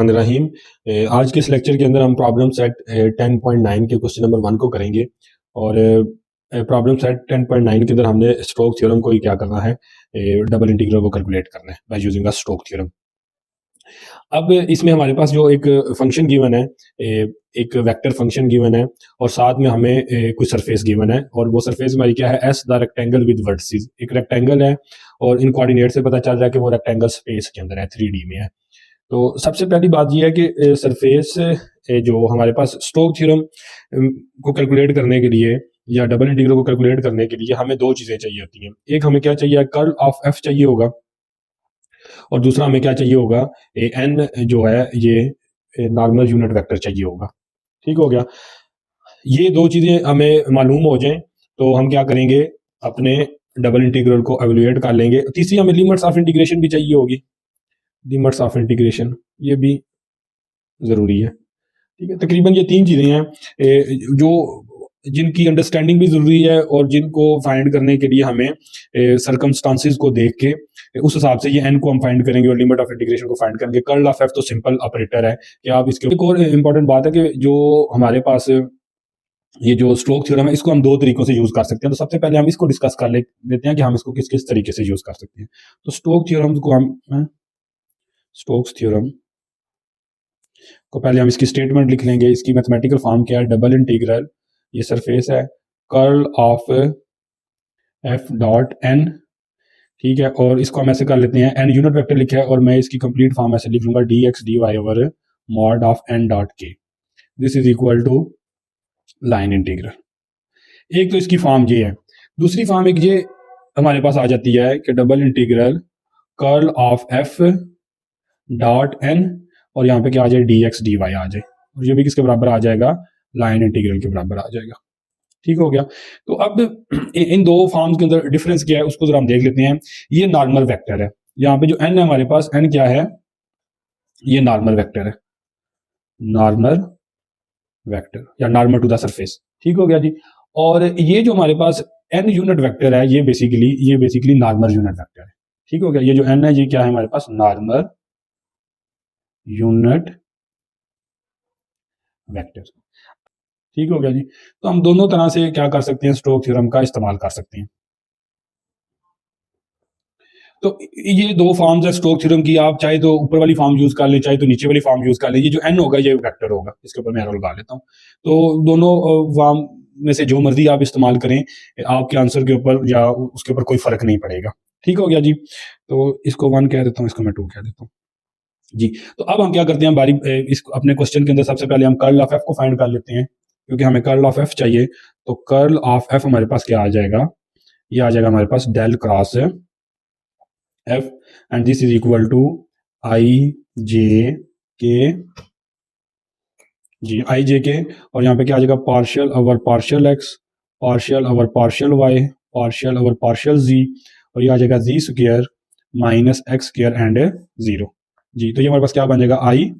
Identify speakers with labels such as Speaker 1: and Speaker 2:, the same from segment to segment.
Speaker 1: रहीम। आज के इस लेक्चर के अंदर हम प्रॉब्लम सेट 10.9 के क्वेश्चन नंबर 1 को करेंगे और प्रॉब्लम सेट 10.9 के अंदर हमने स्टोक थ्योरम को ही क्या करना है, डबल इंटीग्रल को कैलकुलेट करना है by using a Stokes theorem. अब इसमें हमारे पास जो एक फंक्शन गिवन है, एक वेक्टर फंक्शन गिवन है और साथ में हमें कुछ सरफेस गिवन है और वो सरफेस हमारी क्या है, S the rectangle with vertices. एक रेक्टेंगल है और इन कोऑर्डिनेट से पता चल रहा है कि वो रेक्टेंगल स्पेस के अंदर है, 3D में है। तो सबसे पहली बात यह है कि सरफेस जो हमारे पास स्टोक थ्योरम को कैलकुलेट करने के लिए या डबल इंटीग्रल को कैलकुलेट करने के लिए हमें दो चीजें चाहिए होती हैं। एक हमें क्या चाहिए, कर्ल ऑफ एफ चाहिए होगा और दूसरा हमें क्या चाहिए होगा, एन जो है ये नॉर्मल यूनिट वेक्टर चाहिए होगा। ठीक हो गया। ये दो चीजें हमें मालूम हो जाएं तो हम क्या करेंगे, अपने डबल इंटीग्रल को एवेलुएट कर लेंगे। तीसरी हमें लिमिट्स ऑफ इंटीग्रेशन भी चाहिए होगी, लिमिट्स ऑफ इंटीग्रेशन ये भी जरूरी है। ठीक है, तकरीबन ये तीन चीजें हैं जो जिनकी अंडरस्टैंडिंग भी जरूरी है और जिनको फाइंड करने के लिए हमें सरकमस्टांसेस को देख के उस हिसाब से ये एन को हम फाइंड करेंगे और लिमिट ऑफ इंटीग्रेशन को फाइंड करेंगे। कर्ल ऑफ एफ तो सिंपल ऑपरेटर है कि आप इसके। एक और इंपॉर्टेंट बात है कि जो हमारे पास ये जो स्टोक थ्योरम है इसको हम दो तरीकों से यूज कर सकते हैं। तो सबसे पहले हम इसको डिस्कस कर लेते हैं कि हम इसको किस किस तरीके से यूज कर सकते हैं। तो स्टोक थ्योरम को हम स्टोक्स थ्योरम को पहले हम इसकी स्टेटमेंट लिख लेंगे। इसकी मैथमेटिकल फॉर्म क्या है, डबल इंटीग्रल, ये सरफेस है, curl of F dot N. ठीक है, और इसको हम ऐसे कर लेते हैं, एन यूनिट वेक्टर लिखा है और मैं इसकी कंप्लीट फॉर्म ऐसे लिख लूंगा, D X D Y over mod of N dot K, this is equal to line integral. एक तो इसकी फॉर्म ये है। दूसरी फॉर्म एक ये हमारे पास आ जाती है कि double integral curl of F dot N और यहाँ पे क्या आ जाए, डी एक्स डी वाई आ जाए और ये भी किसके बराबर आ जाएगा, लाइन इंटीग्रल के बराबर आ जाएगा। ठीक हो गया। तो अब इन दो फॉर्म्स के अंदर डिफरेंस क्या है उसको जरा हम देख लेते हैं। ये नॉर्मल वेक्टर है, यहाँ पे जो एन है हमारे पास, एन क्या है, ये नॉर्मल वेक्टर है, नॉर्मल वेक्टर या नॉर्मल टू द सरफेस। ठीक हो गया जी। और ये जो हमारे पास एन यूनिट वेक्टर है ये बेसिकली नॉर्मल यूनिट वेक्टर है। ठीक हो गया। ये जो एन है ये क्या है हमारे पास, नॉर्मल यूनिट वेक्टर। ठीक हो गया जी। तो हम दोनों तरह से क्या कर सकते हैं, स्टोक थ्योरम का इस्तेमाल कर सकते हैं। तो ये दो फॉर्म्स है स्टोक थ्योरम की, आप चाहे तो ऊपर वाली फॉर्म यूज कर लें, चाहे तो नीचे वाली फॉर्म यूज कर लें। ये जो एन होगा ये वेक्टर होगा, इसके ऊपर मैं एरो लगा लेता हूँ। तो दोनों फॉर्म में से जो मर्जी आप इस्तेमाल करें, आपके आंसर के ऊपर या उसके ऊपर कोई फर्क नहीं पड़ेगा। ठीक हो गया जी। तो इसको 1 कह देता हूँ, इसको मैं 2 कह देता हूँ जी। तो अब हम क्या करते हैं, बारी इस अपने क्वेश्चन के अंदर सबसे पहले हम कर्ल ऑफ एफ को फाइंड कर लेते हैं, क्योंकि हमें कर्ल ऑफ एफ चाहिए। तो कर्ल ऑफ एफ हमारे पास क्या आ जाएगा, ये आ जाएगा हमारे पास del cross F and this is equal to I J K Z, I J के, और यहाँ पे क्या आ जाएगा, partial over partial X, partial over partial Y, partial over partial Z, और ये आ जाएगा Z square minus X square and 0 Z. तो ये हमारे पास क्या बन जाएगा, आई।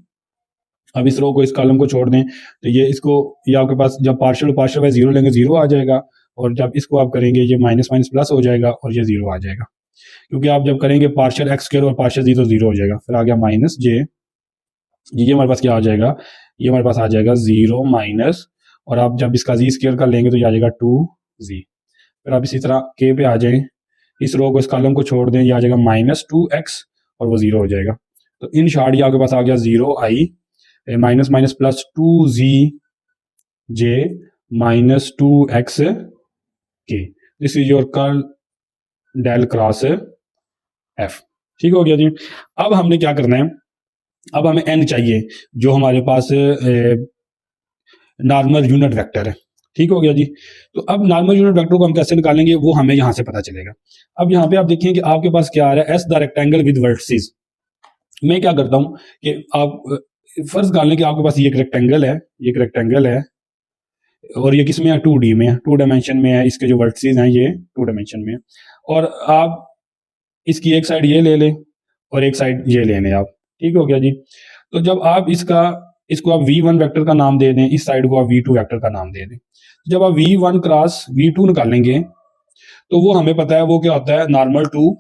Speaker 1: अब इस रो को, इस कॉलम को छोड़ दें तो ये आपके पास जब पार्शियल पार्शियल बाय 0 लेंगे 0 आ जाएगा, और जब इसको आप करेंगे ये माइनस माइनस प्लस हो जाएगा और ये 0 आ जाएगा, क्योंकि आप जब करेंगे पार्शियल एक्स स्क्वायर और पार्शियल जी तो 0 हो जाएगा। फिर आ गया माइनस जे, ये हमारे पास क्या आ जाएगा, ये हमारे पास आ जाएगा 0 माइनस, और आप जब इसका जी स्क्वायर कर लेंगे तो ये आ जाएगा 2z। फिर आप इसी तरह के पे आ जाए, इस रो को, इस कॉलम को छोड़ दें, ये आ जाएगा माइनस 2x और वो 0 हो जाएगा। तो इन शॉर्ट ये आपके पास आ गया 0i minus minus plus 2z J minus 2x के, this is your curl del cross F. ठीक हो गया जी। अब हमने क्या करना है, अब हमें एन चाहिए जो हमारे पास नॉर्मल यूनिट वेक्टर है। ठीक हो गया जी। तो अब नॉर्मल यूनिट वेक्टर को हम कैसे निकालेंगे वो हमें यहां से पता चलेगा। अब यहाँ पे आप देखिए कि आपके पास क्या आ रहा है, S the rectangle with vertices. मैं क्या करता हूं कि आप फर्ज कर लें कि आपके पास ये एक रेक्टेंगल है, ये एक रेक्टेंगल है और ये किस में है, 2D में है, 2 डायमेंशन में है, इसके जो वर्टिसेस हैं ये 2 डायमेंशन में है, और आप इसकी एक साइड ये ले लें और एक साइड ये ले लें आप। ठीक हो गया जी। तो जब आप इसको आप v1 वेक्टर का नाम दे दें, इस साइड को आप v2 वेक्टर का नाम दे दें, जब आप v1 क्रॉस v2 निकालेंगे तो वो हमें पता है वो क्या होता है, नॉर्मल टू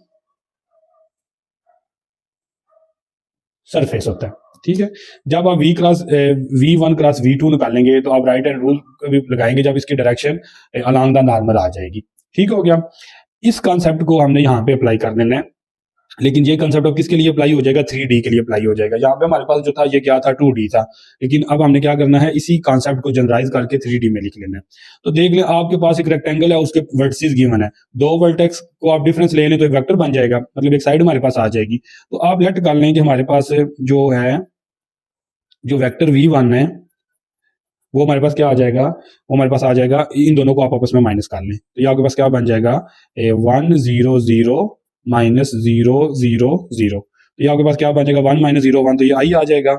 Speaker 1: सरफेस होता है। ठीक है। जब आप V1 क्रॉस V2 निकालेंगे तो आप राइट हैंड रूल लगाएंगे जब इसकी डायरेक्शन अलोंग द नॉर्मल आ जाएगी। ठीक हो गया। इस कॉन्सेप्ट को हमने यहाँ पे अप्लाई कर देना है, लेकिन ये कंसेप्ट अब किसके लिए अप्लाई हो जाएगा, 3D के लिए अप्लाई हो जाएगा। यहाँ पे हमारे पास जो था ये क्या था, 2D था, लेकिन अब हमने क्या करना है, इसी कॉन्सेप्ट को जनरलाइज करके 3D में लिख लेना है। तो देख लें, आपके पास एक रेक्टेंगल है, उसके वर्टिसेस गिवन है, दो वर्टेक्स को आप डिफरेंस ले लें तो एक वेक्टर बन जाएगा, मतलब एक साइड हमारे पास आ जाएगी। तो आप लेट कर लें कि हमारे पास जो है, जो वेक्टर V1 है वो हमारे पास क्या आ जाएगा, वो हमारे पास आ जाएगा, इन दोनों को आप आपस में माइनस कर लें तो ये आपके पास क्या बन जाएगा, 1 0 0 माइनस 0 0 0। तो ये आपके पास क्या बन जाएगा, 1 माइनस 0 1, तो ये आई आ जाएगा,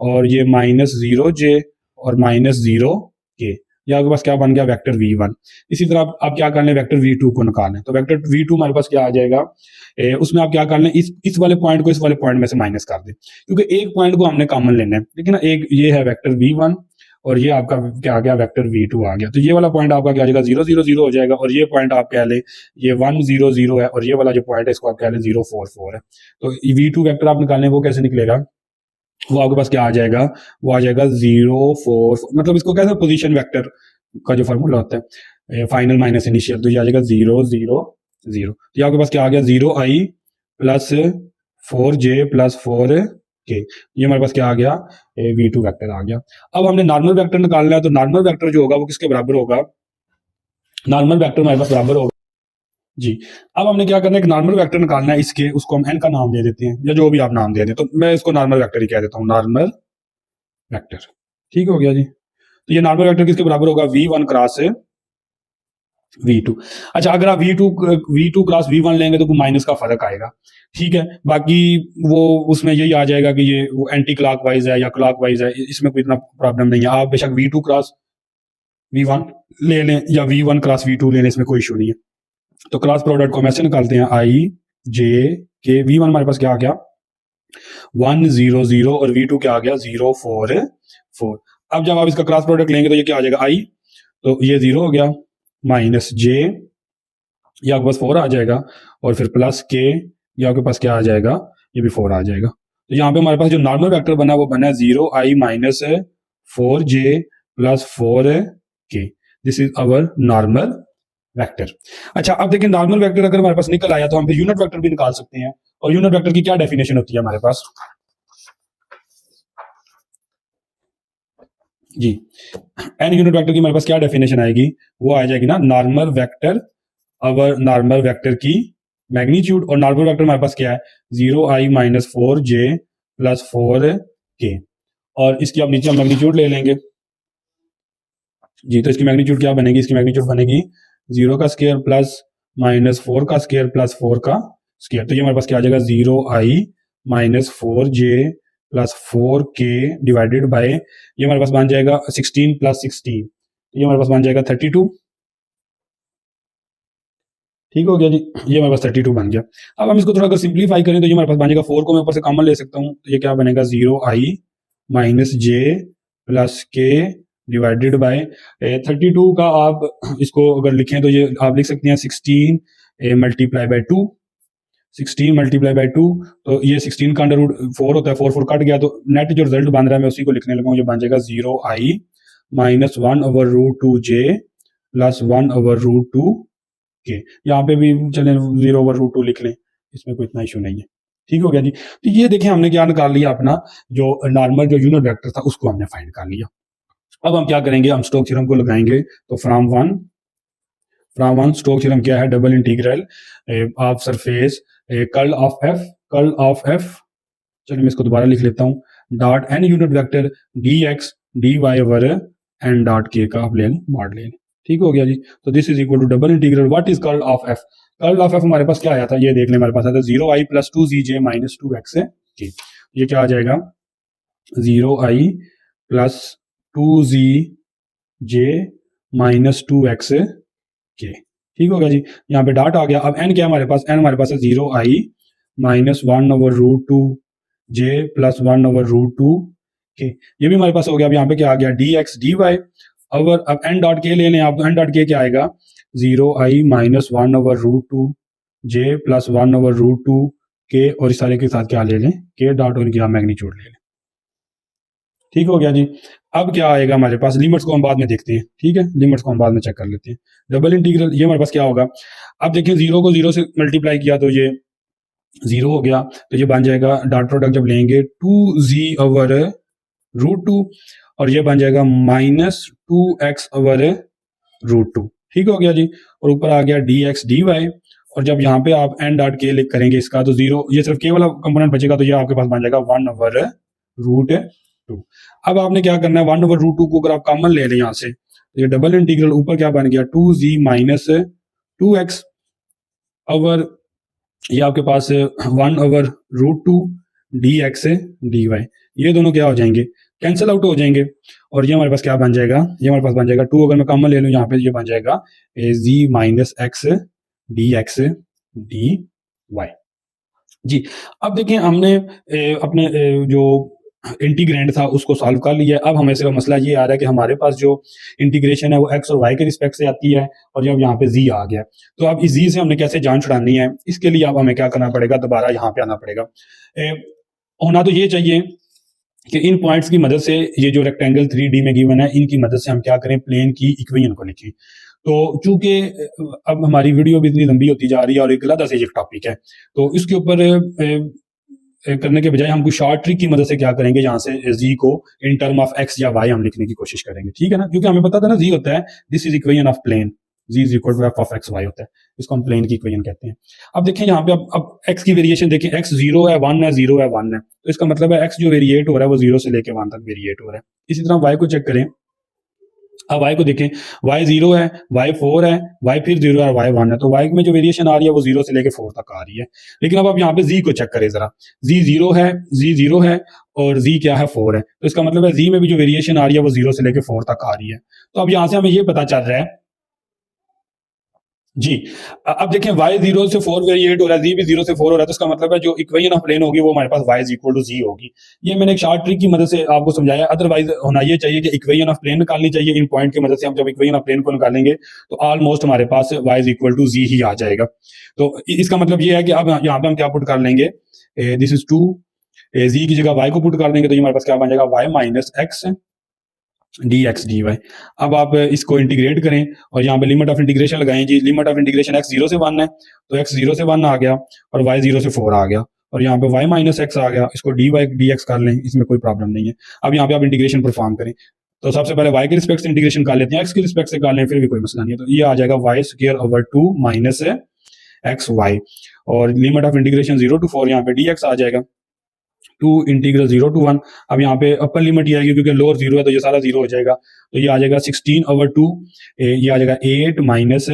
Speaker 1: और ये माइनस 0 j और माइनस 0 k, ये आपके पास क्या बन गया, वेक्टर V1। इसी तरह आप क्या कर लें, वेक्टर V2 को निकालें, तो वेक्टर V2 हमारे पास क्या आ जाएगा, उसमें आप क्या कर लें, इस वाले पॉइंट को इस वाले पॉइंट में से माइनस कर दें, क्योंकि एक पॉइंट को हमने कॉमन लेना है, लेकिन एक ये है वेक्टर V1 और ये आपका क्या आ गया, वेक्टर V2 आ गया। तो ये वाला पॉइंट आपका क्या आ जाएगा, 0 0 0 हो जाएगा, और ये पॉइंट आप कह लें ये 1 0 0 है, और ये वाला जो पॉइंट है इसको आप कह लें 0 4 4 है। तो V2 वेक्टर आप निकालें, वो कैसे निकलेगा, वो आपके पास क्या आ जाएगा, वो आ जाएगा 0 4, मतलब इसको कैसे, पोजीशन वेक्टर का जो फॉर्मूला होता है फाइनल माइनस इनिशियल, तो ये आ जाएगा 0 0 0। तो ये आपके पास क्या आ गया, 0i plus 4j plus 4k, ये हमारे पास क्या आ गया, V2 वेक्टर आ गया। अब हमने नॉर्मल वेक्टर निकालना है, तो नॉर्मल वेक्टर जो होगा वो किसके बराबर होगा, नॉर्मल वेक्टर हमारे पास बराबर होगा जी। अब हमने क्या करना है, एक नॉर्मल वेक्टर निकालना है, इसके उसको हम n का नाम दे देते हैं, या जो भी आप नाम दे दें, तो मैं इसको नॉर्मल वेक्टर ही कह देता हूँ, नॉर्मल वेक्टर। ठीक हो गया जी। तो ये नॉर्मल वेक्टर किसके बराबर होगा, V1 क्रॉस V2। अच्छा, अगर आप V2 क्रॉस V1 लेंगे तो माइनस का फर्क आएगा, ठीक है। बाकी वो उसमें यही आ जाएगा कि ये वो एंटी क्लॉकवाइज है या क्लॉकवाइज है, इसमें कोई इतना प्रॉब्लम नहीं है। आप बेशक V2 क्रॉस V1 ले लें या V1 क्रॉस V2 ले लें, इसमें कोई इशू नहीं है। तो क्रॉस प्रोडक्ट को हम ऐसे निकालते हैं, I J K, V1 हमारे पास क्या आ गया, 1 0 0, और V2 क्या आ गया, 0 4 4। अब जब आप इसका क्रॉस प्रोडक्ट लेंगे तो ये क्या आ जाएगा, I, तो ये 0 हो गया, माइनस j, ये आपके पास 4 आ जाएगा, और फिर प्लस k, ये आपके पास क्या आ जाएगा, ये भी 4 आ जाएगा। तो यहाँ पे हमारे पास जो नॉर्मल वेक्टर बना वो बना 0i minus 4j plus 4k, this is our normal vector. अच्छा, अब देखिए, नॉर्मल वेक्टर अगर हमारे पास निकल आया तो हम फिर यूनिट वेक्टर भी निकाल सकते हैं, और यूनिट वेक्टर की क्या डेफिनेशन होती है हमारे पास जी, एन यूनिट वेक्टर की हमारे पास क्या डेफिनेशन आएगी, वो आ जाएगी ना, normal vector our normal vector की मैग्नीट्यूड, और नॉर्मल वेक्टर हमारे पास क्या है, 0i minus 4j plus 4k, और इसकी अब नीचे हम मैग्नीट्यूड ले लेंगे जी। तो इसकी मैग्नीट्यूड क्या बनेगी, इसकी मैग्नीट्यूड बनेगी 0 का स्क्वायर प्लस माइनस 4 का स्क्वायर प्लस 4 का स्क्वायर। तो ये हमारे पास क्या आ जाएगा, 0i minus 4j plus 4k divided by, ये हमारे पास बन जाएगा 16 प्लस 16, ये हमारे पास बन जाएगा 32। ठीक हो गया जी, ये हमारे पास 32 बन गया। अब हम इसको थोड़ा अगर सिंप्लीफाई करें तो ये हमारे पास बन जाएगा, 4 को मैं ऊपर से कॉमन ले सकता हूँ, तो ये क्या बनेगा, 0i minus j plus k divided by 32 का आप इसको अगर लिखें तो ये आप लिख सकते हैं 16 मल्टीप्लाई बाय 2, 16 मल्टीप्लाई बाय 2, तो ये 16 का अंडर रूट 4 होता है, 4 4 कट गया, तो नेट जो रिजल्ट बन रहा है मैं उसी को लिखने लगा हूँ, ये बन जाएगा 0i minus 1 over root 2j plus 1 over root 2k। यहाँ पे भी चले 0 ओवर रूट 2 लिख लें, इसमें कोई इतना इशू नहीं है। ठीक हो गया जी। तो ये देखें, हमने क्या निकाल लिया, अपना जो नॉर्मल जो यूनिट वेक्टर था उसको हमने फाइंड कर लिया। अब हम क्या करेंगे, हम स्टोक्स थ्योरम को लगाएंगे, तो फ्रॉम वन स्टोक्स थ्योरम क्या है, double integral of surface curl of F, चलिए मैं इसको दोबारा लिख लेता हूँ, dot N unit vector dx dy over N dot K का आप ले लें मॉड ले लें। ठीक हो गया जी। तो this is equal to double integral what is curl of F, curl of F हमारे पास क्या आया था, ये देख लें, हमारे पास आया था 0i plus 2zj minus 2x, ये क्या आ जाएगा, 0i plus 2zj minus 2x, ठीक हो गया जी। यहाँ पे डॉट आ गया। अब n क्या हमारे पास, n हमारे पास है 0i minus 1 over root 2j plus 1 over root 2k, ये भी हमारे पास हो गया। अब यहाँ पे क्या आ गया, dx dy ओवर, अब n डॉट k ले लें आप, n डॉट k क्या आएगा, 0i minus 1 over root 2j plus 1 over root 2k, और इस सारे के साथ क्या ले लें, k डॉट, और क्या मैग्नीट्यूड ले लें। ठीक हो गया जी। अब क्या आएगा हमारे पास, लिमिट्स को हम बाद में देखते हैं, ठीक है, लिमिट्स को हम बाद में चेक कर लेते हैं। डबल इंटीग्रल, ये हमारे पास क्या होगा, अब देखिए जीरो को जीरो से मल्टीप्लाई किया तो ये जीरो हो गया, तो ये बन जाएगा डॉट प्रोडक्ट जब लेंगे 2z/√2 और ये बन जाएगा -2x/√2। ठीक हो गया जी। और ऊपर आ गया dx dy, और जब यहाँ पे आप n डॉट के लिख करेंगे इसका तो जीरो, ये सिर्फ के वाला कंपोनेंट बचेगा, तो ये आपके पास बन जाएगा 1/√2। अब आपने क्या करना है, 1/√2 को अगर आप कॉमन ले लें यहाँ से, तो ये डबल इंटीग्रल ऊपर क्या बन गया 2z-2x ओवर, ये आपके पास 1/√2 dx dy, ये दोनों क्या हो जाएंगे, कैंसिल आउट हो जाएंगे। और ये हमारे पास क्या बन जाएगा, ये हमारे पास बन जाएगा 2, अगर मैं कॉमन ले लूँ यहाँ पे, ये बन जाएगा z-x dx dy जी। अब देखिए हमने अपने जो इंटीग्रेंड था उसको सॉल्व कर लिया है। अब हमें सिर्फ मसला ये आ रहा है कि हमारे पास जो इंटीग्रेशन है वो एक्स और वाई के रिस्पेक्ट से आती है, और जब यहाँ पे जी आ गया, तो अब इस जी से हमने कैसे जान छुड़ानी है, इसके लिए अब हमें क्या करना पड़ेगा, दोबारा यहाँ पे आना पड़ेगा। होना तो ये चाहिए कि इन पॉइंट्स की मदद से, ये जो रेक्टेंगल 3D में गिवन है, इनकी मदद से हम क्या करें, प्लेन की इक्वेशन को लिखें। तो चूंकि अब हमारी वीडियो भी इतनी लंबी होती जा रही है और एक अलग से ये टॉपिक है, तो इसके ऊपर करने के बजाय हम कुछ शॉर्ट ट्रिक की मदद से क्या करेंगे, यहाँ से जी को इन टर्म ऑफ एक्स या वाई हम लिखने की कोशिश करेंगे, ठीक है ना, क्योंकि हमें पता था ना जी होता है this is equation of plane, Z is equal to F of X Y होता है, इसको हम प्लेन की इक्वेशन कहते हैं। अब देखिए यहाँ पे अब एक्स की वेरिएशन देखें, एक्स 0 है 1 है 0 है 1 है, तो इसका मतलब है एक्स जो वेरिएट हो रहा है वो 0 से लेके 1 तक वेरिएट हो रहा है। इसी तरह वाई को चेक करें, अब वाई को देखें, वाई 0 है, वाई 4 है, वाई फिर 0 है, वाई 1 है, तो वाई में जो वेरिएशन आ रही है वो 0 से लेके 4 तक आ रही है। लेकिन अब आप यहाँ पे जी को चेक करें जरा, जी 0 है, जी 0 है और जी क्या है 4 है, तो इसका मतलब है जी में भी जो वेरिएशन आ रही है वो 0 से लेके 4 तक आ रही है। तो अब यहाँ से हमें ये पता चल रहा है जी। अब देखें y 0 से 4 वेरिएट हो रहा है, z भी 0 से 4 हो रहा है, तो इसका मतलब है जो इक्वेशन ऑफ प्लेन होगी वो हमारे पास y is equal to z होगी। ये मैंने एक शॉर्ट ट्रिक की मदद से आपको समझाया, अदरवाइज होना ये चाहिए कि इक्वेशन ऑफ प्लेन निकालनी चाहिए, इन पॉइंट की मदद से हम जब इक्वेशन ऑफ प्लेन को निकालेंगे तो ऑलमोस्ट हमारे पास y is equal to z ही आ जाएगा। तो इसका मतलब ये है कि अब यहाँ पे हम क्या पुट कर लेंगे, दिस इज 2, z की जगह y को पुट कर देंगे, तो ये हमारे पास क्या बन जाएगा y minus x dx dy। अब आप इसको इंटीग्रेट करें और यहाँ पे लिमिट ऑफ इंटीग्रेशन लगाएं जी, लिमिट ऑफ इंटीग्रेशन x 0 से 1 है, तो x 0 से 1 आ गया और y 0 से 4 आ गया, और यहाँ पे y माइनस एक्स आ गया, इसको dy dx कर लें, इसमें कोई प्रॉब्लम नहीं है। अब यहाँ पे आप इंटीग्रेशन परफॉर्म करें, तो सबसे पहले y के रिस्पेक्ट से इंटीग्रेशन कर लेते हैं, x के रिस्पेक्ट से कर लें, फिर भी कोई मसला नहीं है, तो ये आ जाएगा y square over 2 minus X Y, और लिमिट ऑफ इंटीग्रेशन 0 to 4 यहाँ पे dx आ जाएगा 2 इंटीग्रल 0 to 1। अब यहाँ पे अपर लिमिट ये आएगी क्योंकि लोअर 0 है, तो ये सारा 0 हो जाएगा, तो ये आ जाएगा 16/2, ये आ जाएगा 8 माइनस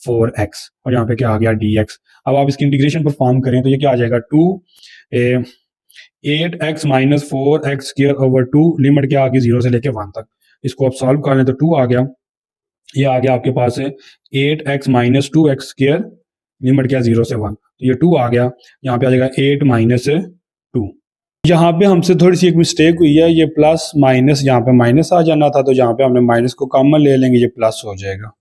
Speaker 1: 4x, और यहाँ पे क्या आ गया dx। अब आप इसकी इंटीग्रेशन परफॉर्म करें तो ये क्या आ जाएगा 2 8x minus 4x square over 2, limit क्या आ गई 0 से लेके 1 तक, इसको आप सॉल्व कर लें तो 2 आ गया, ये आ गया आपके पास 8x minus 2x square, limit क्या 0 से 1, तो ये 2 आ गया, यहाँ पे आ जाएगा 8 माइनस 2। यहाँ पे हमसे थोड़ी सी एक मिस्टेक हुई है, ये प्लस माइनस यहाँ पे माइनस आ जाना था, तो यहाँ पे हमने माइनस को कॉमन ले लेंगे, ये प्लस हो जाएगा।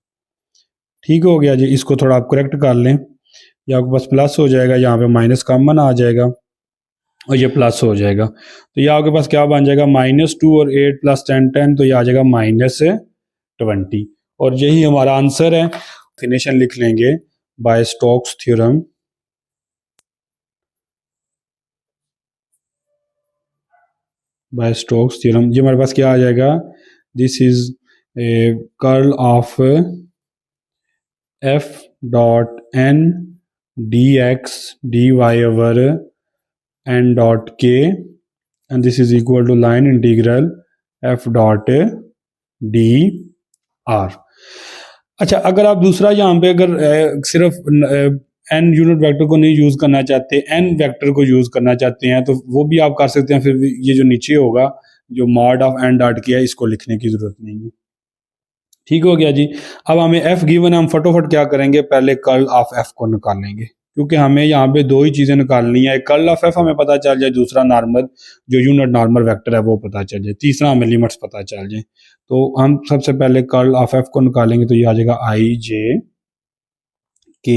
Speaker 1: ठीक हो गया जी, इसको थोड़ा आप करेक्ट कर लें, ये आपके पास प्लस हो जाएगा, यहाँ पे माइनस कॉमन आ जाएगा और ये प्लस हो जाएगा, तो ये आपके पास क्या बन जाएगा -2 और 8 + 10 10, तो ये आ जाएगा -20, और यही हमारा आंसर है। डेफिनेशन लिख लेंगे by Stokes theorem, by Stokes theorem, ये हमारे पास क्या आ जाएगा, this is curl of f dot n dx dy over n dot k, and this is equal to line integral f dot dr। अच्छा, अगर आप दूसरा यहाँ पे अगर सिर्फ n यूनिट वेक्टर को नहीं यूज करना चाहते, n वेक्टर को यूज करना चाहते हैं, तो वो भी आप कर सकते हैं, फिर ये जो नीचे होगा जो मॉड ऑफ n डॉट किया है, इसको लिखने की जरूरत नहीं है। ठीक हो गया जी। अब हमें f गिवन है, हम फटोफट क्या करेंगे, पहले कर्ल ऑफ f को निकालेंगे, क्योंकि हमें यहाँ पे दो ही चीजें निकालनी है, कर्ल ऑफ f हमें पता चल जाए, दूसरा नॉर्मल जो यूनिट नॉर्मल वेक्टर है वो पता चल जाए, तीसरा हमें लिमिट्स पता चल जाए। तो हम सबसे पहले कर्ल ऑफ f को निकालेंगे, तो ये आ जाएगा i j k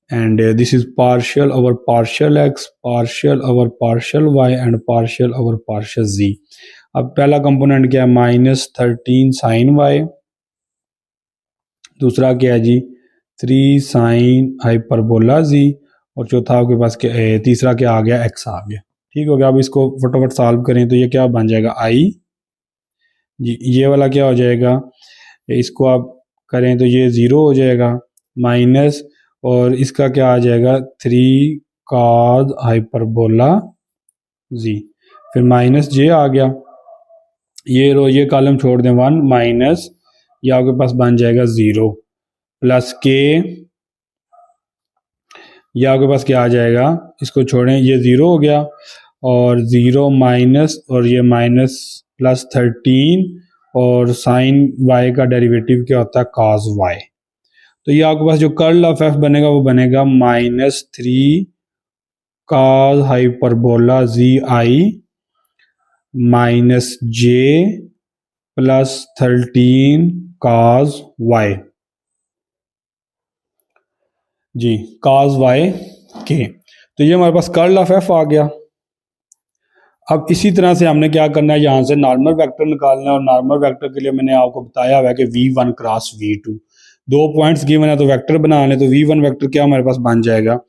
Speaker 2: and this is partial over partial x, partial over partial y and partial over partial z. अब पहला कंपोनेंट क्या है, -13 साइन वाई, दूसरा क्या है जी 3 साइन हाइपरबोला जी, और चौथा आपके पास क्या तीसरा क्या आ गया, एक्स आ गया। ठीक हो गया। अब इसको फटाफट सॉल्व करें तो ये क्या बन जाएगा, आई जी, ये वाला क्या हो जाएगा, इसको आप करें तो ये 0 हो जाएगा, माइनस, और इसका क्या आ जाएगा 3 कॉस हाइपरबोला जी, फिर माइनस जे आ गया, ये रो ये कॉलम छोड़ दें 1, माइनस ये आपके पास बन जाएगा 0, प्लस के, ये आपके पास क्या आ जाएगा, इसको छोड़ें ये 0 हो गया, और 0 माइनस, और ये माइनस प्लस 13, और साइन वाई का डेरिवेटिव क्या होता है, कॉस वाई। तो ये आपके पास जो कर्ल ऑफ एफ बनेगा वो बनेगा -3 कॉस हाइपरबोला जी आई माइनस जे प्लस 13 कॉस वाई जी, कॉस वाई के। तो ये हमारे पास कर्ल ऑफ एफ आ गया। अब इसी तरह से हमने क्या करना है, यहाँ से नॉर्मल वेक्टर निकालना है, और नॉर्मल वेक्टर के लिए मैंने आपको बताया हुआ है कि v1 cross v2, 2 points given है तो वेक्टर बना लें, तो v1 वेक्टर क्या हमारे पास बन जाएगा,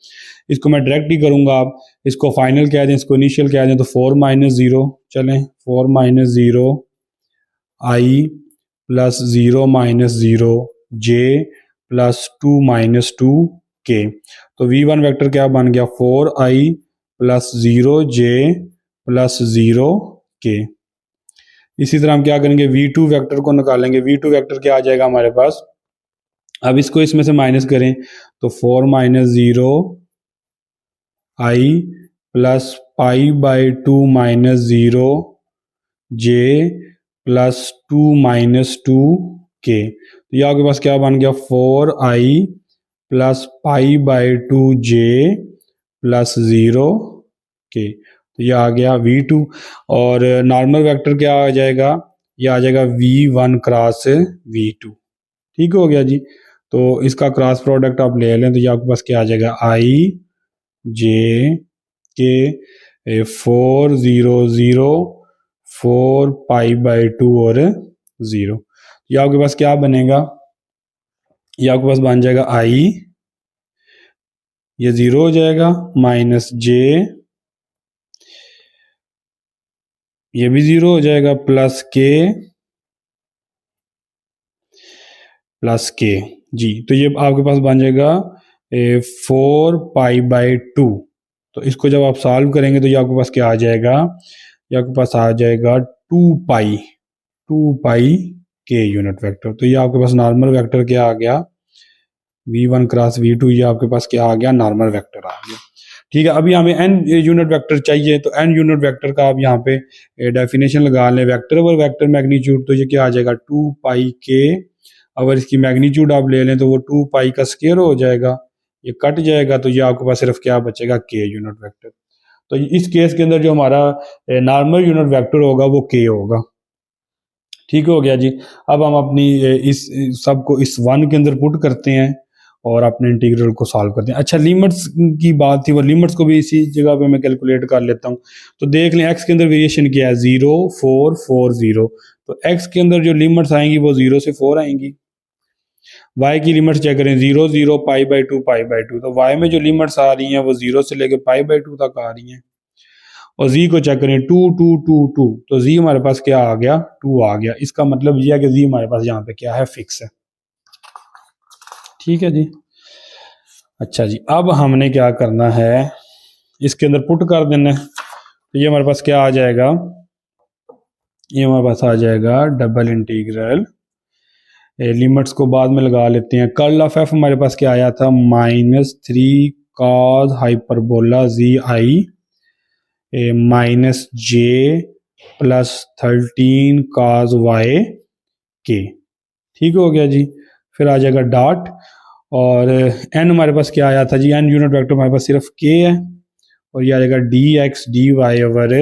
Speaker 2: इसको मैं डायरेक्ट ही करूँगा, आप इसको फाइनल कह दें, इसको इनिशियल कह दें, तो 4-0 चलें, 4-0 आई प्लस 0-0 जे प्लस 2-2 के। तो v1 वेक्टर क्या बन गया, 4i प्लस 0j प्लस 0 के। इसी तरह हम क्या करेंगे, v2 वेक्टर को निकालेंगे, v2 वेक्टर क्या आ जाएगा हमारे पास, अब इसको इसमें से माइनस करें तो 4-0 आई प्लस π/2 -0 जे प्लस 2-2 के। तो ये आपके पास क्या बन गया, 4i प्लस π/2 जे प्लस 0 के। तो ये आ गया v2, और नॉर्मल वेक्टर क्या आ जाएगा, ये आ जाएगा v1 क्रॉस v2। ठीक हो गया जी। तो इसका क्रॉस प्रोडक्ट आप ले लें तो ये आपके पास क्या आ जाएगा, आई जे के 4-0-0 4π/2 और 0। ये आपके पास क्या बनेगा, ये आपके पास बन जाएगा आई, ये 0 हो जाएगा, माइनस जे, ये भी 0 हो जाएगा, प्लस के जी। तो ये आपके पास बन जाएगा 4π/2। तो इसको जब आप सॉल्व करेंगे तो ये आपके पास क्या आ जाएगा, ये आपके पास आ जाएगा 2π के यूनिट वेक्टर। तो ये आपके पास नॉर्मल वेक्टर क्या आ गया, v1 क्रॉस v2, ये आपके पास क्या आ गया, नॉर्मल वेक्टर आ गया। ठीक है। अभी हमें n यूनिट वेक्टर चाहिए, तो n यूनिट वेक्टर का आप यहाँ पे डेफिनेशन लगा लें, वेक्टर ओवर वेक्टर मैग्नीट्यूड, तो ये क्या आ जाएगा 2π के, अगर इसकी मैग्नीट्यूड आप ले लें तो वो 2π का स्क्वायर हो जाएगा, ये कट जाएगा, तो ये आपके पास सिर्फ क्या बचेगा, के यूनिट वेक्टर। तो इस केस के अंदर जो हमारा नॉर्मल यूनिट वेक्टर होगा वो के होगा। ठीक हो गया जी। अब हम अपनी इस सब को इस 1 के अंदर पुट करते हैं और अपने इंटीग्रल को सॉल्व करते हैं। अच्छा, लिमिट्स की बात थी, वो लिमिट्स को भी इसी जगह पे मैं कैलकुलेट कर लेता हूँ। तो देख लें एक्स के अंदर वेरिएशन क्या है, 0 4 4 0। तो एक्स के अंदर जो लिमिट्स आएंगी वो 0 से 4 आएंगी। वाई की लिमिट्स चेक करें, 0 0 π/2 π/2। तो वाई में जो लिमिट्स आ रही हैं वो 0 से लेकर π/2 तक आ रही हैं। और जी को चेक करें, 2 2 2 2। तो जी हमारे पास क्या आ गया, 2 आ गया। इसका मतलब ये है कि जी हमारे पास यहाँ पे क्या है, फिक्स है। ठीक है जी। अच्छा जी, अब हमने क्या करना है, इसके अंदर पुट कर देना है। तो ये हमारे पास क्या आ जाएगा, ये हमारे पास आ जाएगा डबल इंटीग्रल, लिमिट्स को बाद में लगा लेते हैं। कर्ल ऑफ एफ हमारे पास क्या आया था, -3 कॉस हाइपरबोला जी आई माइनस जे प्लस 13 कॉस वाई के। ठीक हो गया जी। फिर आ जाएगा डॉट, और एन हमारे पास क्या आया था जी, एन यूनिट वेक्टर हमारे पास सिर्फ के है, और ये आ जाएगा D X D Y over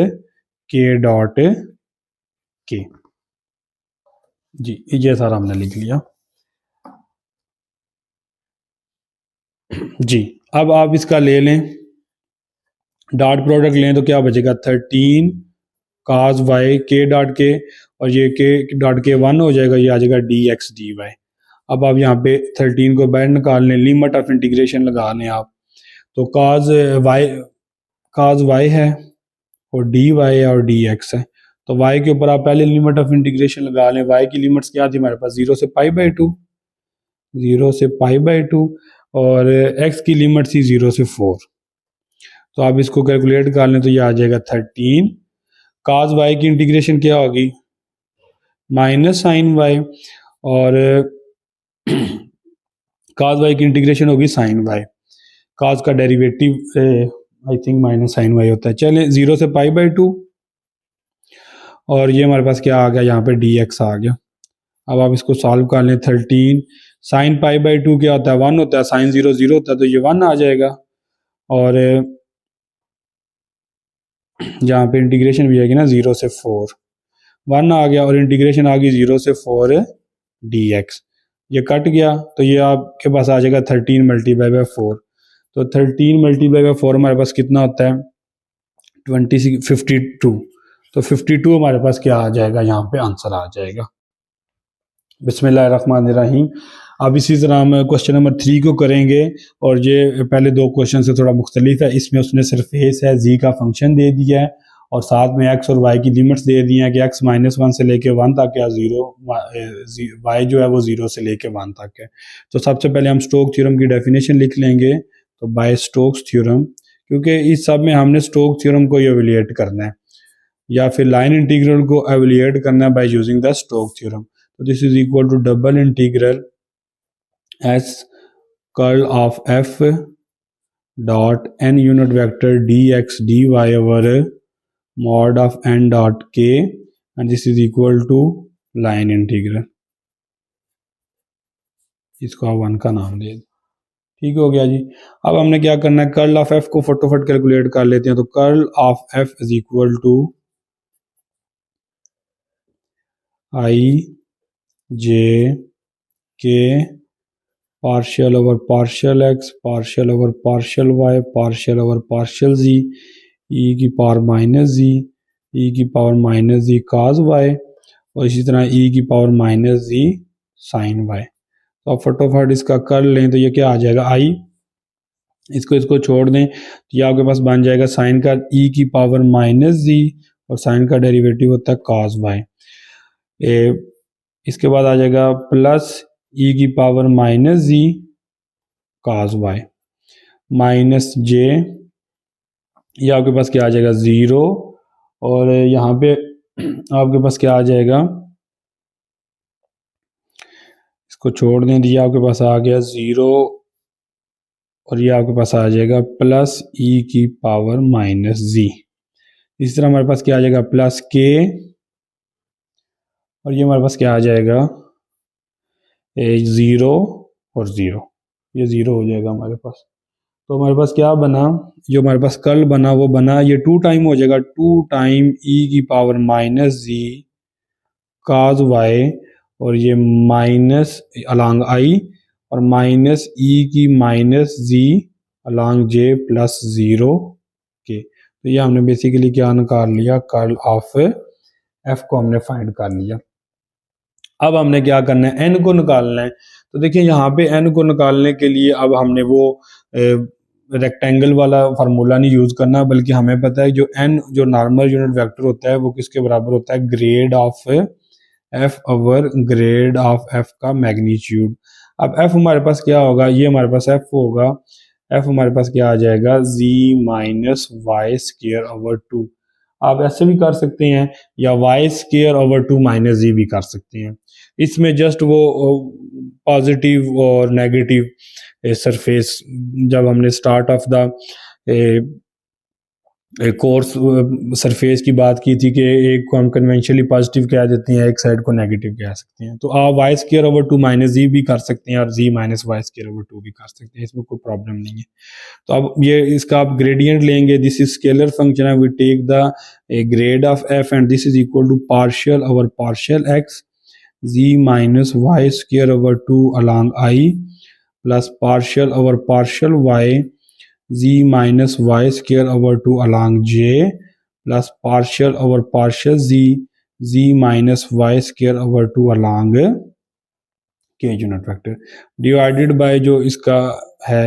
Speaker 2: K dot K जी। ये सारा हमने लिख लिया जी। अब आप इसका ले लें, डॉट प्रोडक्ट लें तो क्या बचेगा 13 cos y k डॉट के, और ये k डॉट के 1 हो जाएगा, ये आ जाएगा dx dy। अब आप यहाँ पे 13 को बाहर निकाल लें, लिमिट ऑफ इंटीग्रेशन लगा लें आप, तो cos y है और dy है और dx है। तो y के ऊपर आप पहले लिमिट ऑफ इंटीग्रेशन लगा लें। y की लिमिट्स क्या थी हमारे पास 0 से π/2, 0 से π/2, और x की लिमिट थी 0 से 4। तो आप इसको कैलकुलेट कर लें तो ये आ जाएगा 13 cos y की इंटीग्रेशन क्या होगी माइनस साइन y, और cos y की इंटीग्रेशन होगी साइन y। cos का derivative I think minus sine y होता है। चले 0 से π/2, और ये हमारे पास क्या आ गया, यहाँ पे dx आ गया। अब आप इसको सॉल्व कर लें, 13 साइन π/2 क्या होता है 1 होता है, साइन 0 0 होता है, तो ये 1 आ जाएगा, और जहाँ पे इंटीग्रेशन भी आएगी ना 0 से 4, 1 आ गया, और इंटीग्रेशन आ गई 0 से 4 dx, ये कट गया, तो ये आपके पास आ जाएगा 13 मल्टीप्लाई बाय 4। तो 13 मल्टीप्लाई बाय 4 हमारे पास कितना होता है 52। तो 52 हमारे पास क्या आ जाएगा, यहाँ पे आंसर आ जाएगा। बिस्मिल्लाहिर्रहमानिर्रहीम। अब इसी तरह हम क्वेश्चन नंबर 3 को करेंगे, और ये पहले दो क्वेश्चन से थोड़ा मुख्तलिफ है। इसमें उसने सरफेस है जी का फंक्शन दे दिया है, और साथ में x और y की लिमिट्स दे दी हैं कि x -1 से लेके 1 तक है, y जो है वो 0 से लेके 1 तक है। तो सबसे पहले हम स्टोक थ्योरम की डेफिनेशन लिख लेंगे। तो बाय स्टोक्स थ्योरम, क्योंकि इस सब में हमने स्टोक थ्योरम को एवेलुएट करना है, या फिर लाइन इंटीग्रल को एवेलुएट करना है by using the Stoke theorem. तो this is equal to double integral s curl of f dot n unit vector dx dy over mod of n dot k, and this is equal to line integral. इसको आप 1 का नाम दे, ठीक हो गया जी। अब हमने क्या करना है, कर्ल ऑफ f को फटोफट कैलकुलेट कर लेते हैं। तो curl of f is equal to i j k partial over partial x partial over partial y partial over partial z e की पावर माइनस z e की power minus z cos y, और इसी तरह e की power minus z sin y। तो आप फटोफट इसका कर लें तो ये क्या आ जाएगा i, इसको छोड़ दें तो ये आपके पास बन जाएगा साइन का e की पावर माइनस z, और साइन का डेरिवेटिव होता है cos y। इसके बाद आ जाएगा प्लस e की power minus z cos y minus j, ये आपके पास क्या आ जाएगा 0, और यहाँ पे आपके पास क्या आ जाएगा, इसको छोड़ दें तो ये आपके पास आ गया 0, और ये आपके पास आ जाएगा प्लस e की पावर माइनस z। इस तरह हमारे पास क्या आ जाएगा प्लस k, और ये हमारे पास क्या आ जाएगा 0 और 0, ये 0 हो जाएगा हमारे पास। तो हमारे पास क्या बना, जो हमारे पास कर्ल बना वो बना, ये 2 टाइम हो जाएगा, 2 टाइम e की power minus z cos y, और ये माइनस अलॉन्ग i, और माइनस e की minus z along j plus 0 के। तो ये हमने बेसिकली क्या निकाल लिया, कर्ल ऑफ f को हमने फाइंड कर लिया। अब हमने क्या करना है, n को निकालना है। तो देखिए यहाँ पे n को निकालने के लिए अब हमने वो रेक्टेंगल वाला फार्मूला नहीं यूज करना, बल्कि हमें पता है जो n जो नॉर्मल यूनिट वेक्टर होता है वो किसके बराबर होता है, grade of f over grade of f का मैग्नीट्यूड। अब f हमारे पास क्या होगा, ये हमारे पास f होगा, f हमारे पास क्या आ जाएगा z minus Y square over 2। आप ऐसे भी कर सकते हैं, या Y square over 2 minus Z भी कर सकते हैं। इसमें जस्ट वो पॉजिटिव और नेगेटिव सरफेस, जब हमने start of the course surface की बात की थी कि एक को हम कन्वेंशनली पॉजिटिव कह देते हैं, एक साइड को नेगेटिव कह सकते हैं। तो आप Y square over 2 minus Z भी कर सकते हैं, और जी माइनस वाई स्क्वायर ओवर 2 भी कर सकते हैं, इसमें कोई प्रॉब्लम नहीं है। तो अब ये इसका आप ग्रेडियंट लेंगे, दिस इज स्केलर फंक्शन है, we take the grad of F and this is equal to partial over partial X Z minus Y square over 2 along I plus partial over partial Y z minus Y square over 2 along j plus partial over partial z minus Y square over 2 along k unit vector divided by जो इसका है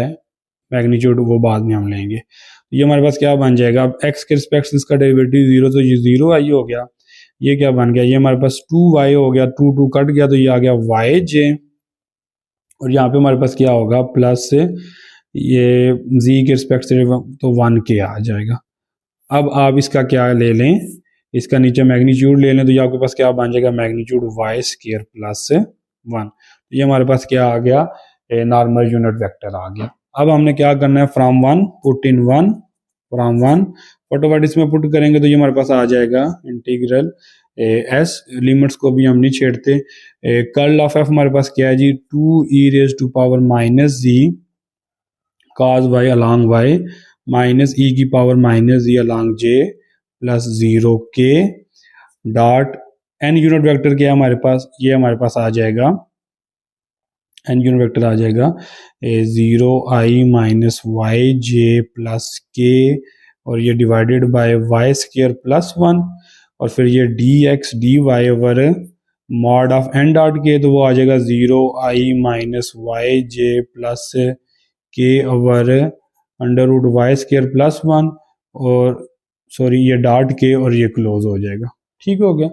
Speaker 2: magnitude वो बाद में हम लेंगे। तो ये हमारे पास क्या बन जाएगा, अब x के रिस्पेक्ट इसका डेरिवेटिव 0 तो ये 0i हो गया। ये क्या बन गया, ये हमारे पास 2y हो गया, 2 कट गया तो ये आ गया yj, और यहाँ पे हमारे पास क्या होगा प्लस ये z के रिस्पेक्ट से तो 1k आ जाएगा। अब आप इसका क्या ले लें, इसका नीचे मैग्नीट्यूड ले लें तो ये आपके पास क्या बन जाएगा मैग्नीट्यूड y स्क्वायर प्लस 1। ये हमारे पास क्या आ गया, नॉर्मल यूनिट वेक्टर आ गया। अब हमने क्या करना है, फ्रॉम 1 पुट इन 1, फ्रॉम 1 फटाफट इसमें पुट करेंगे तो ये हमारे पास आ जाएगा इंटीग्रल एस, लिमिट्स को भी हम नहीं छेड़ते। कर्ल ऑफ एफ हमारे पास क्या है जी, 2e minus Z cos y along y minus e की power minus Z along j plus 0k dot n unit vector क्या है हमारे पास, ये हमारे पास आ जाएगा n यूनिट वेक्टर आ जाएगा 0i minus Y J plus k, और ये divided by Y square plus 1, और फिर ये dx dy over mod of n dot k, तो वो आ जाएगा 0i minus Y J plus k over under root Y square plus 1, और सॉरी ये डॉट k और ये क्लोज हो जाएगा। ठीक हो गया।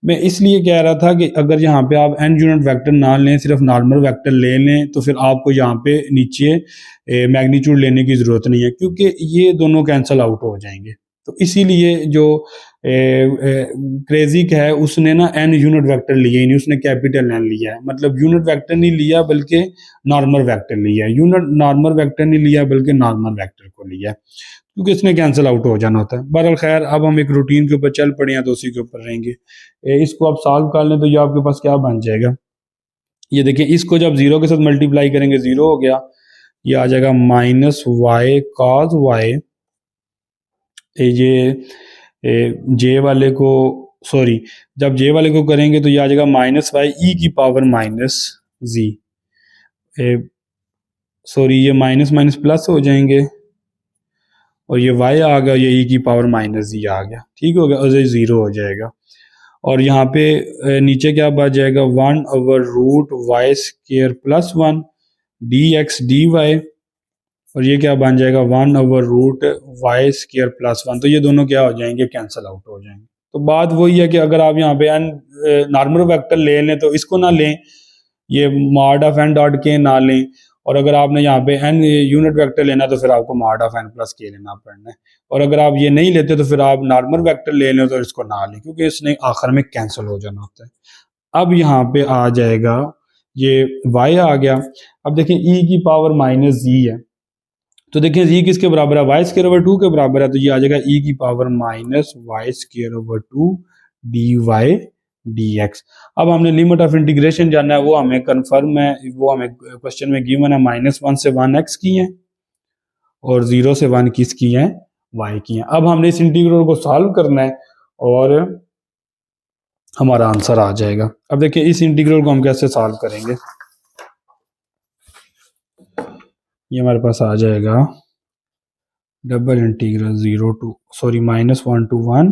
Speaker 2: मैं इसलिए कह रहा था कि अगर यहाँ पे आप n यूनिट वेक्टर ना लें, सिर्फ नॉर्मल वेक्टर ले लें, तो फिर आपको यहाँ पे नीचे मैग्नीट्यूड लेने की ज़रूरत नहीं है, क्योंकि ये दोनों कैंसिल आउट हो जाएंगे। तो इसीलिए जो क्रेजिक है उसने ना n यूनिट वेक्टर लिए ही नहीं, उसने कैपिटल n लिया है, मतलब यूनिट वेक्टर नहीं लिया बल्कि नॉर्मल वेक्टर लिया है, यूनिट नॉर्मल वेक्टर नहीं लिया बल्कि नॉर्मल वेक्टर को लिया है, क्योंकि इसने कैंसिल आउट हो जाना होता है। बहरहाल खैर, अब हम एक रूटीन के ऊपर चल पड़े हैं तो उसी के ऊपर रहेंगे। इसको आप सॉल्व कर लें तो ये आपके पास क्या बन जाएगा, ये देखिए इसको जब 0 के साथ मल्टीप्लाई करेंगे 0 हो गया, ये आ जाएगा माइनस वाई कॉस वाई, ये जे वाले को सॉरी जब जे वाले को करेंगे तो ये आ जाएगा माइनस वाई ई की पावर माइनस जी, सॉरी ये माइनस माइनस प्लस हो जाएंगे, और ये y आ गया, ये e की पावर माइनस जी आ गया। ठीक हो गया, और ये 0 हो जाएगा, और यहाँ पे नीचे क्या बच जाएगा 1 over root Y square plus 1 dx dy, और ये क्या बन जाएगा 1 over root Y square plus 1, तो ये दोनों क्या हो जाएंगे कैंसिल आउट हो जाएंगे। तो बात वही है कि अगर आप यहाँ पे n नॉर्मल वेक्टर ले लें तो इसको ना लें, ये मॉड ऑफ n डॉट के ना लें, और अगर आपने यहाँ पे n यूनिट वेक्टर लेना तो फिर आपको मॉड ऑफ n प्लस के लेना पड़ना है, और अगर आप ये नहीं लेते तो फिर आप नॉर्मल वेक्टर ले लें तो इसको ना लें, क्योंकि इसने आखिर में कैंसिल हो जाना होता है। अब यहाँ पे आ जाएगा ये y आ गया। अब देखें e की पावर माइनस जी है, तो देखिए जी किसके बराबर है, वाई स्क्वायर ओवर 2 के बराबर है, तो ये आ जाएगा e की power minus Y square over 2 D Y dx। अब हमने लिमिट ऑफ इंटीग्रेशन जानना है, वो हमें कंफर्म है, वो हमें क्वेश्चन में गिवन है -1 से 1x की है और 0 से 1 किसकी है, y की है। अब हमने इस इंटीग्रल को सॉल्व करना है और हमारा आंसर आ जाएगा। अब देखिए इस इंटीग्रल को हम कैसे सॉल्व करेंगे, ये हमारे पास आ जाएगा डबल इंटीग्रल -1 to 1,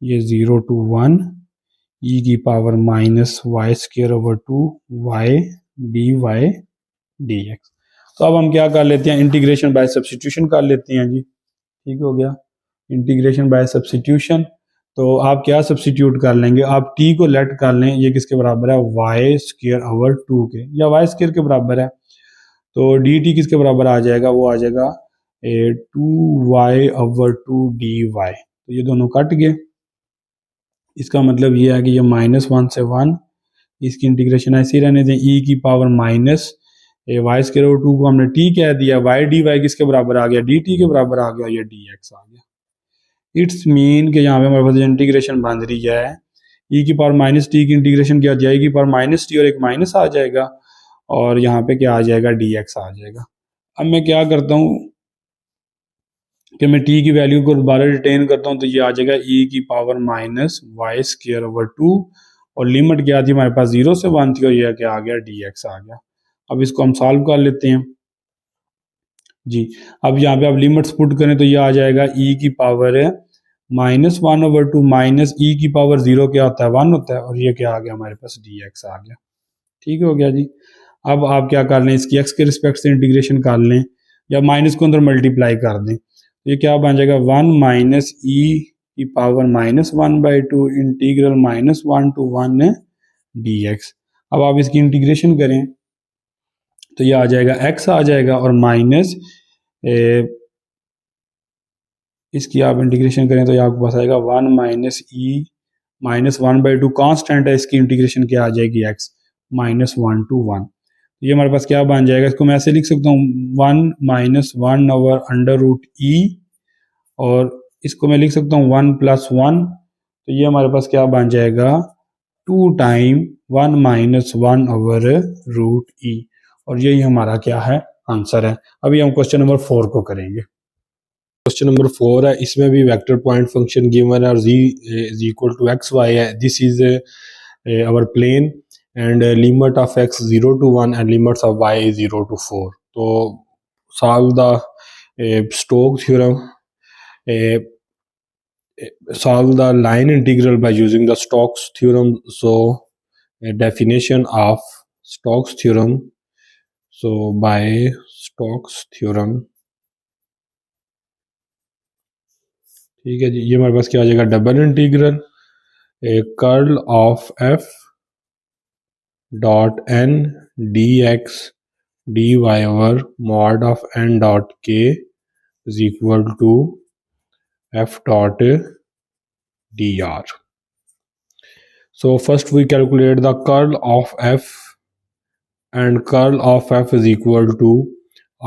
Speaker 2: ये 0 to 1 e की power minus Y square over 2 Y D Y D X. तो अब हम क्या कर लेते हैं, इंटीग्रेशन बाय सब्स्टिट्यूशन कर लेते हैं जी। ठीक हो गया, इंटीग्रेशन बाय सब्स्टिट्यूशन। तो आप क्या सब्स्टिट्यूट कर लेंगे, आप t को लेट कर लें, ये किसके बराबर है, वाई स्क्वायर ओवर 2 के, या वाई स्क्वायर के बराबर है, तो डी टी किसके बराबर आ जाएगा, वो आ जाएगा 2y ओवर 2 डी वाई। तो ये दोनों कट गए, इसका मतलब ये है कि ये -1 से 1, इसकी इंटीग्रेशन ऐसे ही रहने दें, e की power minus Y square over 2 को हमने t कह दिया, y डी वाई किसके बराबर आ गया, डी टी के बराबर आ गया, ये dx आ गया। इट्स मीन कि यहाँ पे हमारे पास इंटीग्रेशन बन रही है, e की पावर माइनस टी की इंटीग्रेशन किया जाए, e की पावर माइनस टी और एक माइनस आ जाएगा, और यहाँ पे क्या आ जाएगा, dx आ जाएगा। अब मैं क्या करता हूँ कि मैं t की वैल्यू को दोबारा रिटेन करता हूँ, तो ये आ जाएगा e की power minus Y square over 2, और लिमिट क्या थी हमारे पास 0 से 1 थी, और ये क्या आ गया, dx आ गया। अब इसको हम सॉल्व कर लेते हैं। जी। अब यहाँ पे आप लिमिट्स पुट करें तो ये आ जाएगा ई की पावर है -1/2 माइनस ई की पावर 0 क्या होता है 1 होता है, और ये क्या आ गया हमारे पास dx आ गया। ठीक हो गया जी। अब आप क्या कर लें, इसकी x के रिस्पेक्ट से इंटीग्रेशन कर लें या माइनस को अंदर मल्टीप्लाई कर दें, तो ये क्या बन जाएगा 1 माइनस ई की पावर -1/2 इंटीग्रल -1 to 1 dx। अब आप इसकी इंटीग्रेशन करें तो ये आ जाएगा x आ जाएगा और माइनस इसकी आप इंटीग्रेशन करें तो ये आपके पास आएगा 1 माइनस ई -1/2 कांस्टेंट है, इसकी इंटीग्रेशन क्या आ जाएगी x -1 to 1। ये हमारे पास क्या बन जाएगा, इसको मैं ऐसे लिख सकता हूँ 1 - 1 ओवर अंडर रूट ई, और इसको मैं लिख सकता हूँ 1 + 1, तो ये हमारे पास क्या बन जाएगा 2 टाइम 1 - 1 ओवर रूट ई, और यही हमारा क्या है आंसर है। अभी हम क्वेश्चन नंबर 4 को करेंगे।
Speaker 1: क्वेश्चन नंबर 4 है, इसमें भी वेक्टर पॉइंट फंक्शन गिवन है और z is equal to X Y है। This is our plane and limit of x 0 to 1 and limits of y 0 to 4। तो solve the Stokes theorem, solve the line integral by using the Stokes theorem. So a definition of Stokes theorem, so by Stokes theorem, ठीक है जी, ये हमारे पास क्या आ जाएगा double integral A curl of F dot N D X D Y over mod of N dot K is equal to F dot D R. So first we calculate the curl of f, and curl of f is equal to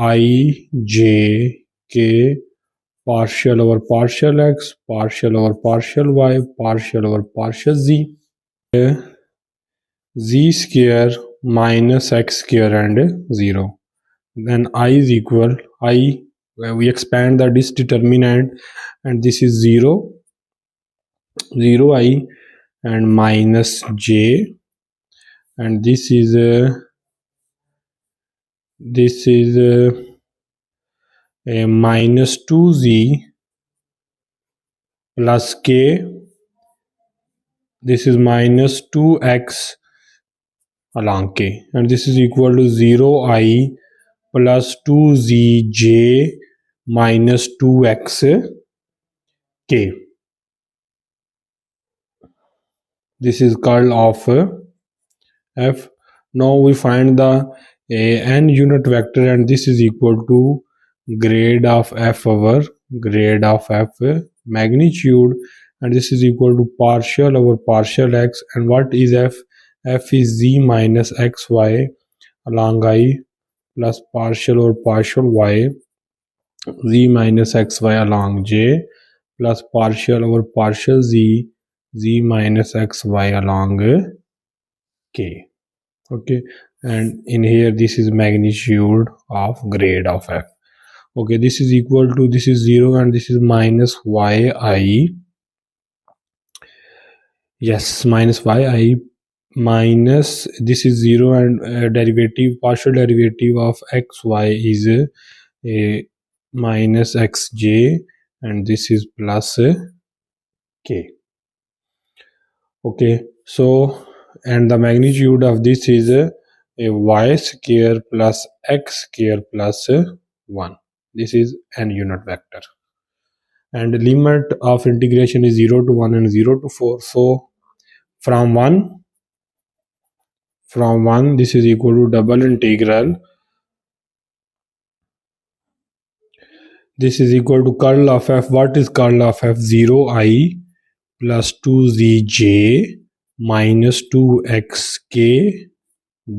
Speaker 1: I j k partial over partial x partial over partial y partial over partial z, z square minus x square and 0. Then I is equal I, we expand the this determinant, and this is 0 I and minus j, and this is a minus 2z plus k, this is minus 2x along k, and this is equal to 0 I plus 2zj minus 2x k. This is curl of f. Now we find the n unit vector, and this is equal to grade of f over grade of f magnitude, and this is equal to partial over partial x, and what is f? F is z minus xy along I plus partial over partial y z minus xy along j plus partial over partial z minus xy along k. Okay, and in here this is magnitude of grade of f. Okay, this is equal to, this is 0 and this is minus yi, yes, minus yi minus this is 0 and derivative, partial derivative of xy is a minus xj, and this is plus k. Okay, so and the magnitude of this is a y square plus x square plus 1. This is an unit vector, and the limit of integration is 0 to 1 and 0 to 4. So from 1 this is equal to double integral, this is equal to curl of f. What is curl of f? 0 I plus 2zj minus 2xk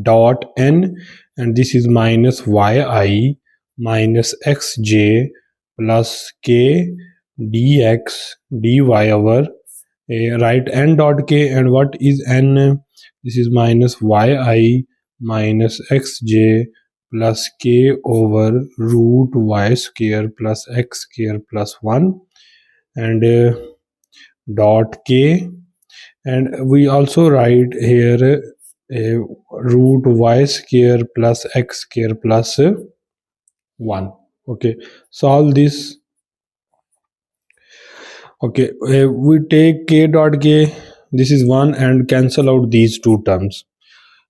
Speaker 1: dot n, and this is minus yi minus xj plus k dx dy over a right n dot k, and what is n? This is minus yi minus xj plus k over root y square plus x square plus 1, and dot k, and we also write here root y square plus x square plus 1.
Speaker 2: Okay, solve this. Okay, we take k dot k, this is 1, and cancel out these two terms.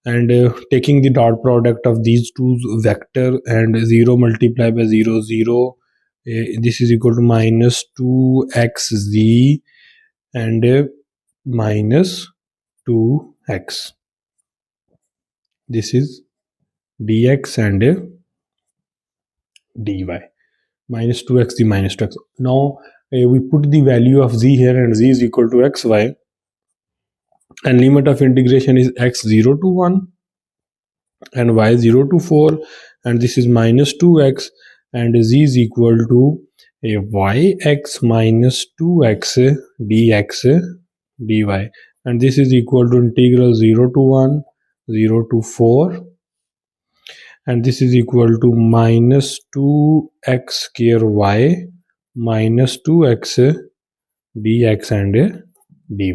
Speaker 2: And taking the dot product of these two vector, and 0 multiplied by 0, 0, this is equal to minus 2xz, and minus 2x. This is dx and dy. Minus 2x the minus 2x. Now we put the value of z here, and z is equal to xy, and limit of integration is x 0 to 1 and y 0 to 4, and this is minus 2x, and z is equal to a yx minus 2x dx dy, and this is equal to integral 0 to 1, 0 to 4, and this is equal to minus 2x square y minus 2x dx and dy.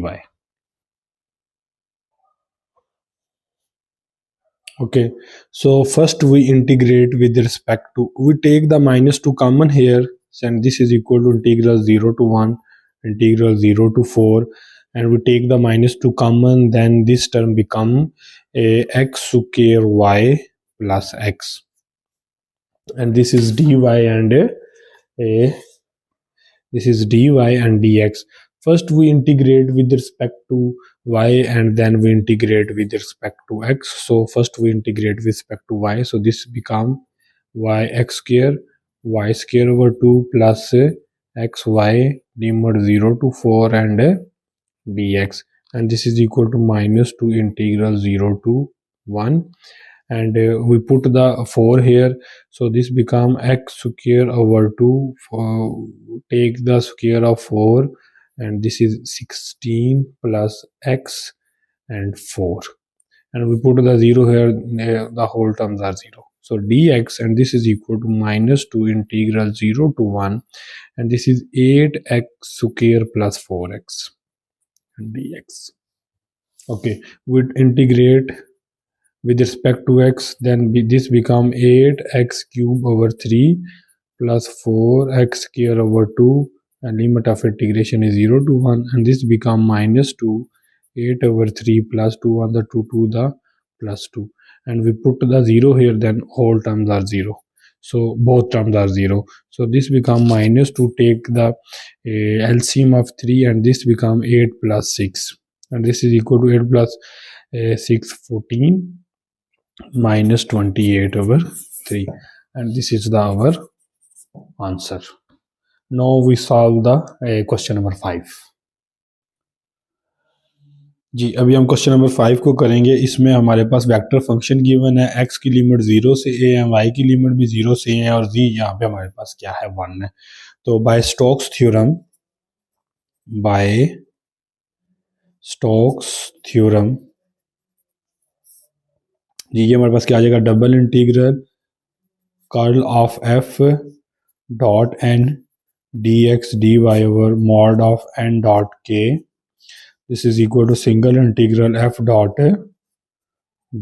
Speaker 2: Okay, so first we integrate with respect to, we take the minus 2 common here, and this is equal to integral 0 to 1, integral 0 to 4, and we take the minus 2 common, then this term become a x square y plus x, and this is dy and this is dy and dx. First we integrate with respect to y, and then we integrate with respect to x. So first we integrate with respect to y, so this become y x square, y square over 2 plus xy limit 0 to 4 and dx, and this is equal to minus 2 integral 0 to 1, and we put the 4 here, so this become x square over 2, take the square of 4, and this is 16 plus x and 4, and we put the 0 here, the whole terms are 0, so dx, and this is equal to minus 2 integral 0 to 1, and this is 8x square plus 4x and dx. Okay, we integrate with respect to x, then this become 8x cube over 3 plus 4x square over 2, and limit of integration is 0 to 1, and this become minus 2, 8 over 3 plus 2 on the 2 to the plus 2, and we put the 0 here, then all terms are 0, so both terms are 0, so this become minus 2, take the LCM of 3, and this become 8 plus 6, and this is equal to 8 plus 6, 14 minus 28 over 3, and this is our answer. Now we solve the question number 5. जी अभी हम question number 5 को करेंगे। इसमें हमारे पास vector function given है, x की limit 0 से a है, y की लिमिट भी 0 से है, और z यहाँ पे हमारे पास क्या है 1 है। तो बाय स्टोक्स थ्योरम जी ये हमारे पास क्या आ जाएगा, double integral curl of f dot n dx dy over mod of n dot k, this is equal to single integral f dot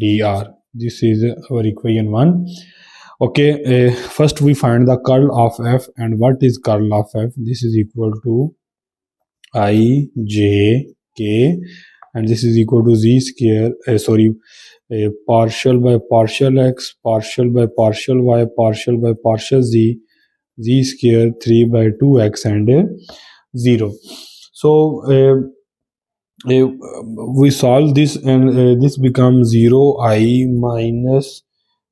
Speaker 2: dr. This is our equation 1. Okay, first we find the curl of f, and what is curl of f? This is equal to I j k, and this is equal to z square, partial by partial x, partial by partial y, partial by partial z, z square 3 by 2x and 0. So we solve this, and this becomes 0 I minus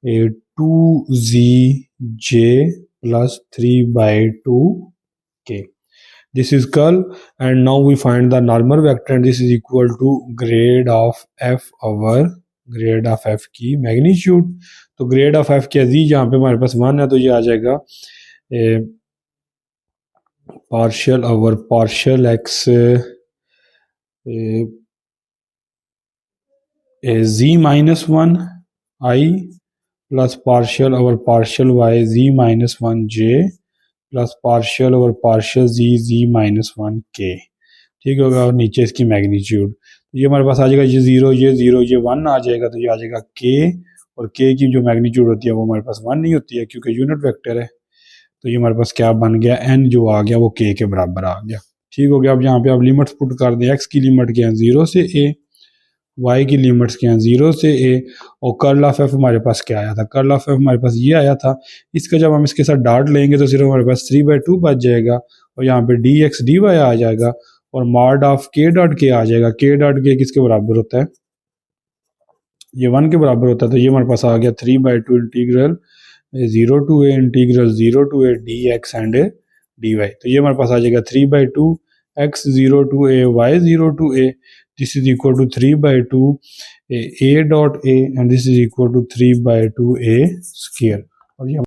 Speaker 2: 2z j plus 3 by 2 k. This is curl, and now we find the normal vector, and this is equal to grade of f over grade of F की magnitude. तो grade of F क्या जी, यहाँ पे हमारे पास 1 है, तो ये आ जाएगा partial over partial X Z minus 1 I plus partial over partial Y Z minus 1 J plus partial over partial Z minus 1 K. ठीक होगा, और नीचे इसकी मैग्नीट्यूड, ये हमारे पास आ जाएगा ये 0 ये 0 ये 1 आ जाएगा, तो ये आ जाएगा के, और के की जो मैग्नीट्यूड होती है वो हमारे पास 1 नहीं होती है क्योंकि यूनिट वेक्टर है। तो ये हमारे पास क्या बन गया, एन जो आ गया वो के के बराबर आ गया। ठीक हो गया। अब यहाँ पे आप लिमिट्स पुट कर दें, एक्स की लिमिट क्या है 0 से ए, वाई की लिमिट्स क्या है 0 से ए, और कर्ल ऑफ एफ हमारे पास क्या आया था, कर्ल ऑफ एफ हमारे पास ये आया था। इसका जब हम इसके साथ डॉट लेंगे तो सिर्फ हमारे पास 3/2 बच जाएगा, और यहाँ पे डी एक्स डी वाई आ जाएगा, और मॉड ऑफ के डॉट के आ जाएगा। के डॉट के किसके बराबर होता है, ये 1 के बराबर होता है। तो ये हमारे पास आ गया 3/2 integral 0 to a integral 0 to a D X and D Y. तो ये हमारे पास आ जाएगा 3/2 x 0 to a y 0 to a, this is equal to 3/2 a dot a, and this is equal to 3/2 a square। और ये